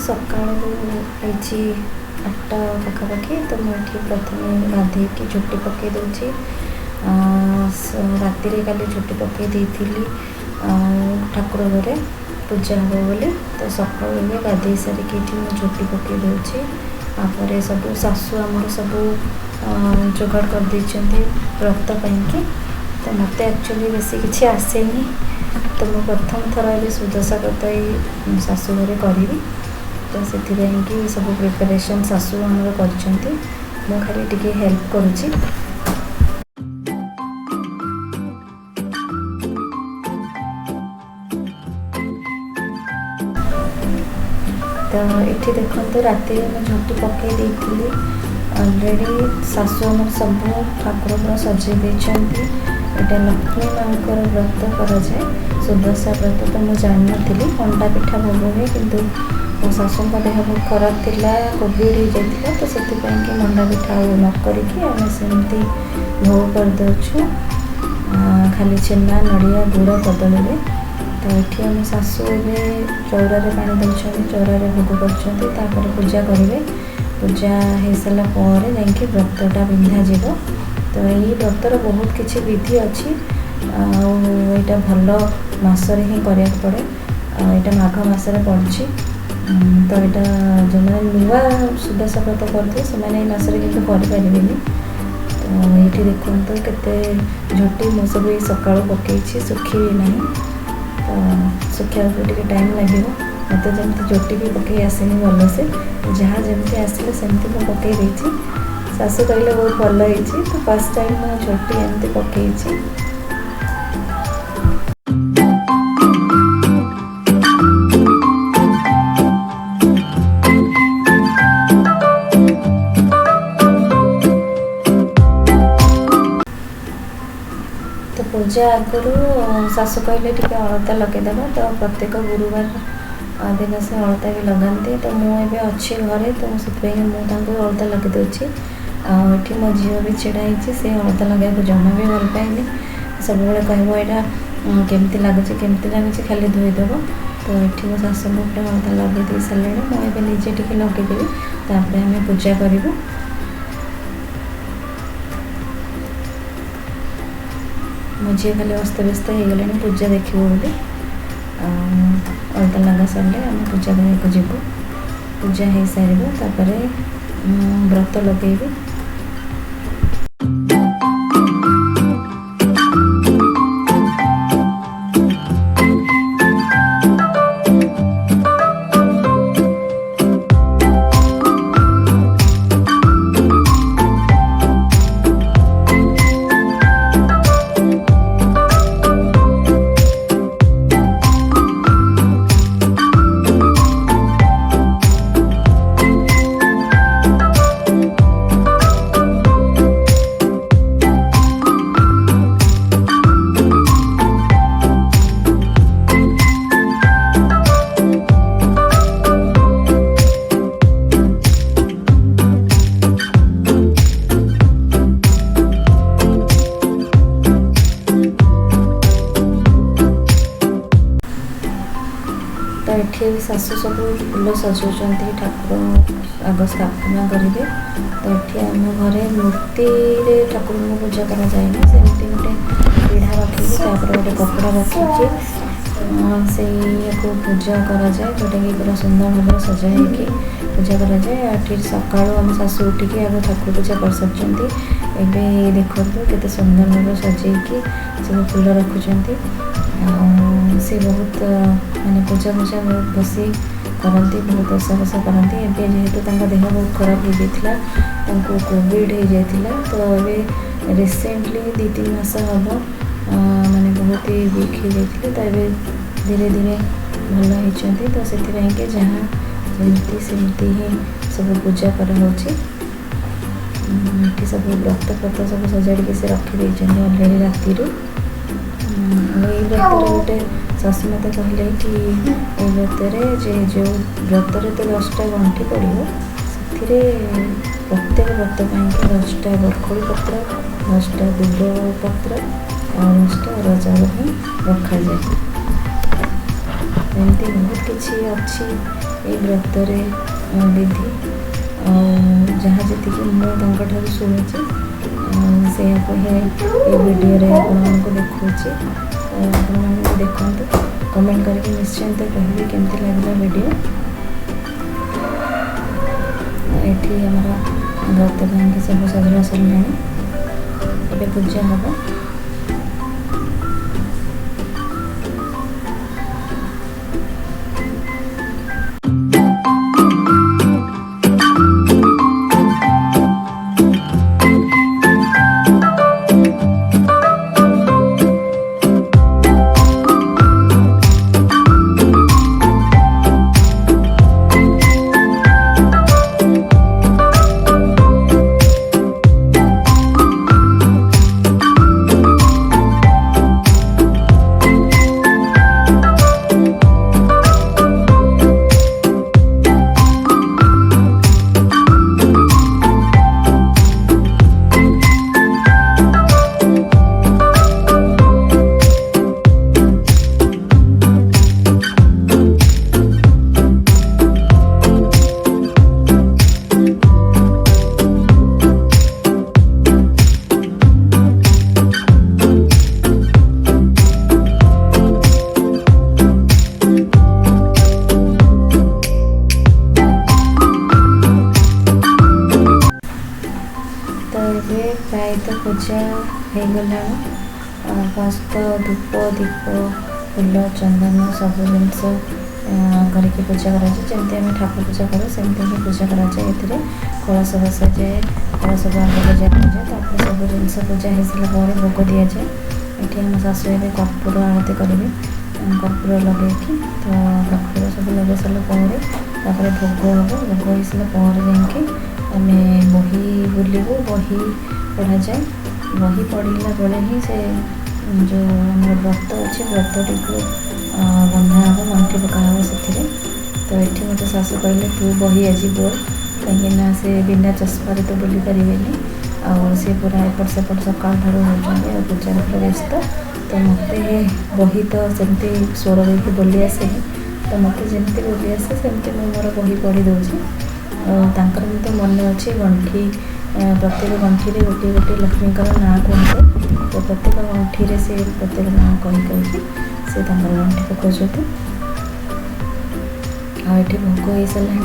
ସକାଳୁ ହେଇଛି 8ଟା ପାଖାପାଖି। ତ ମୁଁ ଏଠି ପ୍ରଥମେ ଗାଧେଇକି ଝୋଟି ପକାଇ ଦେଉଛି। ରାତିରେ କାଲି ଝୋଟି ପକାଇ ଦେଇଥିଲି ଠାକୁର ଘରେ ପୂଜା ହେବ ବୋଲି। ତ ସକାଳୁ ଏବେ ଗାଧେଇ ସାରିକି ଏଠି ମୁଁ ଝୋଟି ପକାଇ ଦେଉଛି। ତାପରେ ସବୁ ଶାଶୁ ଆମର ସବୁ ଯୋଗାଡ଼ କରିଦେଇଛନ୍ତି ବ୍ରତ ପାଇଁକି। ତ ମୋତେ ଆକ୍ଚୁଆଲି ବେଶୀ କିଛି ଆସେନି। ତ ମୁଁ ପ୍ରଥମ ଥର ଏବେ ସୁଦଶା ବ୍ରତ ଏଇ ଶାଶୁ ଘରେ କରିବି। ତ ସେଥିପାଇଁକି ସବୁ ପ୍ରିପାରେସନ୍ ଶାଶୁ ଆମର କରିଛନ୍ତି, ମୁଁ ଖାଲି ଟିକେ ହେଲ୍ପ କରୁଛି। ତ ଏଠି ଦେଖନ୍ତୁ ରାତିରେ ମୁଁ ଝୋଟି ପକାଇ ଦେଇଥିଲି ଅଲରେଡ଼ି। ଶାଶୁ ଆମର ସବୁ ଠାକୁର ପୁରା ସଜେଇ ଦେଇଛନ୍ତି। ଏଇଟା ଲକ୍ଷ୍ମୀ ମାଙ୍କର ବ୍ରତ କରାଯାଏ, ସୁଦଶା ବ୍ରତ। ତ ମୁଁ ଜାଣିନଥିଲି, ମଣ୍ଡା ପିଠା ଭୋଗ ହୁଏ, କିନ୍ତୁ ମୋ ଶାଶୁଙ୍କ ଦେହ ବହୁତ ଖରାପ ଥିଲା, କୋଭିଡ଼ ହେଇଯାଇଥିଲା। ତ ସେଥିପାଇଁକି ମଣ୍ଡା ପିଠା ଆଉ ନ କରିକି ଆମେ ସେମିତି ଭୋଗ କରିଦେଉଛୁ, ଖାଲି ଛେନା, ନଡ଼ିଆ, ଗୁଡ଼, କଦଳୀରେ। ତ ଏଠି ଆମ ଶାଶୁ ଏବେ ଚଉରାରେ ପାଣି ଦେଉଛନ୍ତି, ଚଉରାରେ ଭୋଗ କରୁଛନ୍ତି। ତାପରେ ପୂଜା କରିବେ। ପୂଜା ହେଇସାରିଲା ପରେ ଯାଇକି ବ୍ରତଟା ବିନ୍ଧାଯିବ। ତ ଏଇ ବ୍ରତର ବହୁତ କିଛି ବିଧି ଅଛି, ଆଉ ଏଇଟା ଭଲ ମାସରେ ହିଁ କରିବାକୁ ପଡ଼େ। ଆଉ ଏଇଟା ମାଘ ମାସରେ ପଡ଼ୁଛି। ତ ଏଇଟା ଯେଉଁମାନେ ନୂଆ ସୁଦଶା ବ୍ରତ କରୁଥିବେ ସେମାନେ ଏଇ ମାସରେ କିନ୍ତୁ କରିପାରିବେନି। ତ ଏଇଠି ଦେଖନ୍ତୁ କେତେ ଝୋଟି ମୁଁ ସବୁ ଏଇ ସକାଳୁ ପକାଇଛି, ଶୁଖିବି ନାହିଁ। ତ ଶୁଖିବାକୁ ଟିକେ ଟାଇମ୍ ଲାଗିବ। ମୋତେ ଯେମିତି ଝୋଟି ବି ପକାଇ ଆସେନି ଭଲସେ, ଯାହା ଯେମିତି ଆସିଲେ ସେମିତି ମୁଁ ପକାଇ ଦେଇଛି। ଶାଶୁ କହିଲେ ବହୁତ ଭଲ ହେଇଛି। ତ ଫାର୍ଷ୍ଟ ଟାଇମ୍ ମୁଁ ଝୋଟି ଏମିତି ପକାଇଛି। ତ ପୂଜା ଆଗରୁ ଶାଶୁ କହିଲେ ଟିକେ ଅଳତା ଲଗାଇଦେବା। ତ ପ୍ରତ୍ୟେକ ଗୁରୁବାର ଦିନ ସେ ଅଳତା ବି ଲଗାନ୍ତି। ତ ମୁଁ ଏବେ ଅଛି ଘରେ, ତ ସେଥିପାଇଁ ମୁଁ ତାଙ୍କୁ ଅଳତା ଲଗାଇ ଦେଉଛି। ଆଉ ଏଠି ମୋ ଝିଅ ବି ଛିଡ଼ା ହେଇଛି, ସେ ଅଳତା ଲଗାଇବାକୁ ଜମା ବି ଭଲ ପାଏନି। ସବୁବେଳେ କହିବ ଏଇଟା କେମିତି ଲାଗୁଛି ଖାଲି ଧୋଇଦେବ। ତ ଏଠି ମୋ ଶାଶୁଙ୍କୁ ଗୋଟେ ଅଳତା ଲଗାଇ ଦେଇ ସାରିଲେଣି। ମୁଁ ଏବେ ନିଜେ ଟିକେ ଲଗାଇଦେବି, ତାପରେ ଆମେ ପୂଜା କରିବୁ। ମୋ ଝିଅ ଖାଲି ଅସ୍ତବ୍ୟସ୍ତ ହେଇଗଲେଣି ପୂଜା ଦେଖିବ ବୋଲି। ଅଳତା ଲଗା ସରିଲେ ଆମେ ପୂଜା କରିବାକୁ ଯିବୁ। ପୂଜା ହେଇସାରିବ, ତାପରେ ବ୍ରତ ଲଗାଇବି। ତ ଏଠି ବି ଶାଶୁ ସବୁ ଫୁଲ ସଜାଉଛନ୍ତି, ଠାକୁର ଆଗ ସ୍ଥାପନା କରିବେ। ତ ଏଠି ଆମ ଘରେ ମୂର୍ତ୍ତିରେ ଠାକୁରଙ୍କୁ ପୂଜା କରାଯାଏନି, ସେମିତି ଗୋଟେ ପିଢ଼ା ରଖିକି ତାପରେ ଗୋଟେ କପଡ଼ା ରଖିକି ସେଇକୁ ପୂଜା କରାଯାଏ, ଯେଉଁଟାକି ପୁରା ସୁନ୍ଦର ଭାବରେ ସଜା ହେଇକି ପୂଜା କରାଯାଏ। ଏଠି ସକାଳୁ ଆମ ଶାଶୁ ଉଠିକି ଆଗ ଠାକୁର ପୂଜା କରିସାରିଛନ୍ତି। ଏବେ ଦେଖନ୍ତୁ କେତେ ସୁନ୍ଦର ଭାବରେ ସଜେଇକି ସବୁ ଫୁଲ ରଖୁଛନ୍ତି। ଆଉ ସେ ବହୁତ ମାନେ ପୂଜା ବହୁତ ବେଶୀ କରନ୍ତି, ବହୁତ ଓଷା କରନ୍ତି। ଏବେ ଯେହେତୁ ତାଙ୍କ ଦେହ ବହୁତ ଖରାପ ହେଇଯାଇଥିଲା, ତାଙ୍କୁ କୋଭିଡ଼ ହେଇଯାଇଥିଲା। ତ ଏବେ ରିସେଣ୍ଟଲି 2-3 ମାସ ହେବ ମାନେ ବହୁତ ୱିକ୍ ହେଇଯାଇଥିଲେ। ତ ଏବେ ଧୀରେ ଧୀରେ ଭଲ ହେଇଛନ୍ତି। ତ ସେଥିପାଇଁକି ଯାହା ଯେମିତି ସେମିତି ହିଁ ସବୁ ପୂଜା କରାହେଉଛି। ଏଠି ସବୁ ବ୍ରତ ସବୁ ସଜାଡ଼ିକି ସେ ରଖିଦେଇଛନ୍ତି ଅଲରେଡ଼ି ରାତିରୁ। ଏଇ ବ୍ରତରେ ଗୋଟେ ଶାଶୁ ମୋତେ କହିଲେ କି ଏଇ ବ୍ରତରେ ଯେଉଁ ବ୍ରତରେ ତ 10ଟା ଗଣ୍ଠି ପଡ଼ିବ, ସେଥିରେ ପ୍ରତ୍ୟେକ ବ୍ରତ ପାଇଁକି 10ଟା ବରକୋଳି ପତ୍ର, 10ଟା ଦୁବ ପତ୍ର ଆଉ 10ଟା ଅରୁଆ ଚାଉଳ ହିଁ ରଖାଯାଏ। ଏମିତି ବହୁତ କିଛି ଅଛି ये व्रतरे विधि जहाँ जी मुझे शुणी से ये वीडियो आपको देखा आपको देखते कमेंट करके निश्चिंत कहबे केमती लगला वीडियो। ये आमर व्रत भाई सब सजड़ा सरला ए पूजा हम प्राय तो पूजा हो गला फास्ट तो धूप दीप फूल चंदन सब जिनस करके पूजा करमती आम ठाकुर पूजा करूँ सेमती ही पूजा कराए कलश बसा जाए कलश आगे पूजा कराए सब जिन पूजा हो सारा भोग दि जाए ये आम शाशु ए कर्पूर आरती करेंगे कर्पूर लगे तो कर्पूर सब लगे सारापर भोग हम भोग हो सारापर जाकि आम बही बुलू बही पढ़ा जाए बही पढ़ला बेले ही से जो आम व्रत अच्छे व्रत टी बंधा हम गंठी पका से तो ये मत शाशु कहले तू बही आज बोल कहीं से बिना चश्मार तो बुली पारे आ सी पूरा एपट सेपट सका होती पूजा पूरा व्यस्त तो मत बही तो सेमती स्वर देके बोली आसे तो मत जमी बोली आसे सेमती मोर बही पढ़ी दूसरी और भी तो मन अच्छे गंठी प्रत्येक गंठी गोटे गोटे लक्ष्मी ना कहते तो प्रत्येक गंठी से प्रत्येक ना कही से गंठी पकाउं आठी भोग हो सारा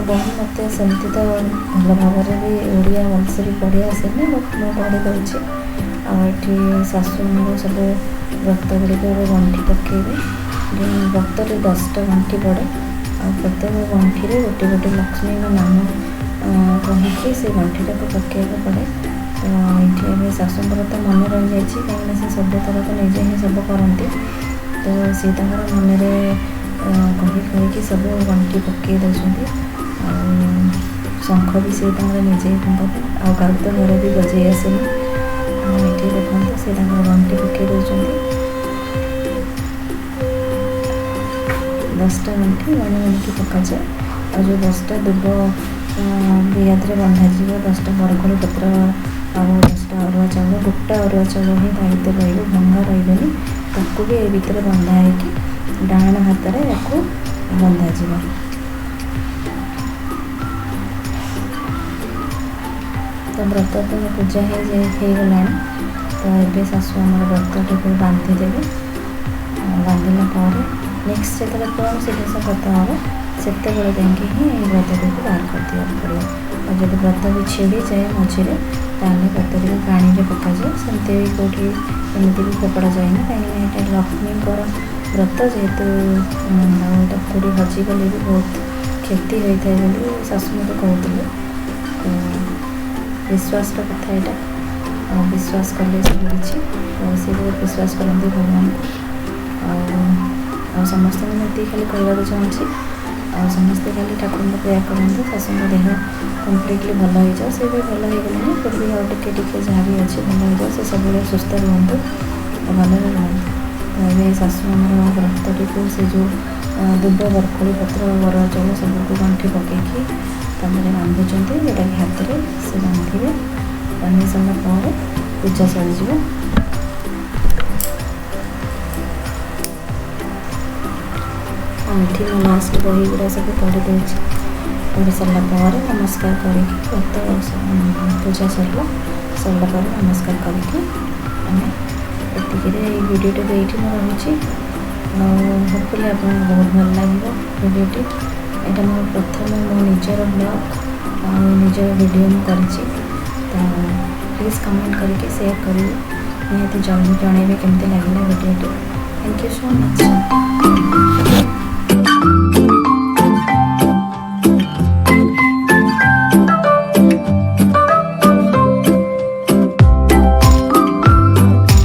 बही मत सेमती तो भल भाव भी ओडिया वंश भी पढ़ी आसेनि बट मैं पढ़ी दूसरी आठी शाशु मोर सब व्रत गुड़िक गंठी पकेबे व्रत 10टा गंठी पड़े आ प्रत्येक गंठी गोटे गोटे लक्ष्मी नाम कहीकि से गंठीटा को पकेबा पड़े तो ये शाशुर तो मन रही जाए कहीं से सब थर तो निजे ही सब करती तो सी मन कही सब गंठी पकई दौरान शंख भी सी निजे आ तो घर भी बजे आसेनि ये देखते से गंठी पकई दौरान 10टा गंठी गणी गणिकी पका जाए और जो 10टा दुब बिहादे बंधा 10टा बरकोली पत्र आ 10टा अरुआ चाउल गोटा अरुआ चाउल ही दायित्व रही भंगा रही ताकू भी भितर बंधा हो डाण हाथ में या बंधा जा तो व्रत तो पूजा हो गला तो ये शाशु आम व्रत टी बांधिदेवे बांधला नेक्स्ट जो कौन से देश व्रत हम से ही व्रत टी बाहर कर दिया पड़ो और जब व्रत भी छिड़ी जाए मझे ताल व्रत टी पानी पका जाए सेमती भी कौटी एमती भी फोपड़ा जाए ना कहीं लक्ष्मी व्रत जेहेतु कौटी हजिगले भी बहुत क्षति होता है बोली शाशु मत कहते तो विश्वास कथा यहाँ विश्वास कले सब किसी तो सी बहुत विश्वास करते भगवान को आ समस्त ये खाली कहना चाहूँगी ଆଉ ସମସ୍ତେ ଖାଲି ଠାକୁରଙ୍କୁ ପ୍ରେୟାର କରନ୍ତୁ ଶାଶୁଙ୍କ ଦେହ କମ୍ପ୍ଲିଟଲି ଭଲ ହେଇଯାଉ। ସେ ବି ଭଲ ହେଇଗଲେଣି, ଫିର୍ ବି ଆଉ ଟିକେ ଟିକେ ଯାହା ବି ଅଛି ଭଲ ହେଇଯାଉ। ସେ ସବୁବେଳେ ସୁସ୍ଥ ରୁହନ୍ତୁ, ଭଲରେ ରୁହନ୍ତୁ। ଏବେ ଶାଶୁ ଆମର ବ୍ରତଟିକୁ ସେ ଯେଉଁ ଦୁବ ବରକୋଳି ପତ୍ର ବର ଚାଉଳ ସବୁକୁ ଗଣ୍ଠି ପକାଇକି ତାପରେ ବାନ୍ଧୁଛନ୍ତି, ଯେଉଁଟାକି ହାତରେ ସେ ବାନ୍ଧିବେ। ବାନ୍ଧି ସାରିଲା ପରେ ପୂଜା ସରିଯିବ। ଆଉ ଏଠି ମୁଁ ଲାଷ୍ଟ ବହି ଗୁଡ଼ା ସବୁ ପଢ଼ି ଦେଉଛି। ପଢ଼ି ସାରିଲା ପରେ ନମସ୍କାର କରିକି ବ୍ରତ ପୂଜା ସରିଲା ପରେ ନମସ୍କାର କରିକି ଆମେ ଏତିକିରେ ଏଇ ଭିଡ଼ିଓଟିକୁ ଏଇଠି ମୁଁ ରହୁଛି। ଆଉ ହୋପଫୁଲି ଆପଣଙ୍କୁ ବହୁତ ଭଲ ଲାଗିବ ଭିଡ଼ିଓଟି। ଏଇଟା ମୋର ପ୍ରଥମ ମୋ ନିଜର ବ୍ଲଗ୍ ଆଉ ନିଜର ଭିଡ଼ିଓ ମୁଁ କରିଛି। ତ ପ୍ଲିଜ୍ କମେଣ୍ଟ କରିକି ସେୟାର କରିବେ, ନିହାତି ଜଣେଇବେ କେମିତି ଲାଗିଲା ଭିଡ଼ିଓଟି। Thank you so much.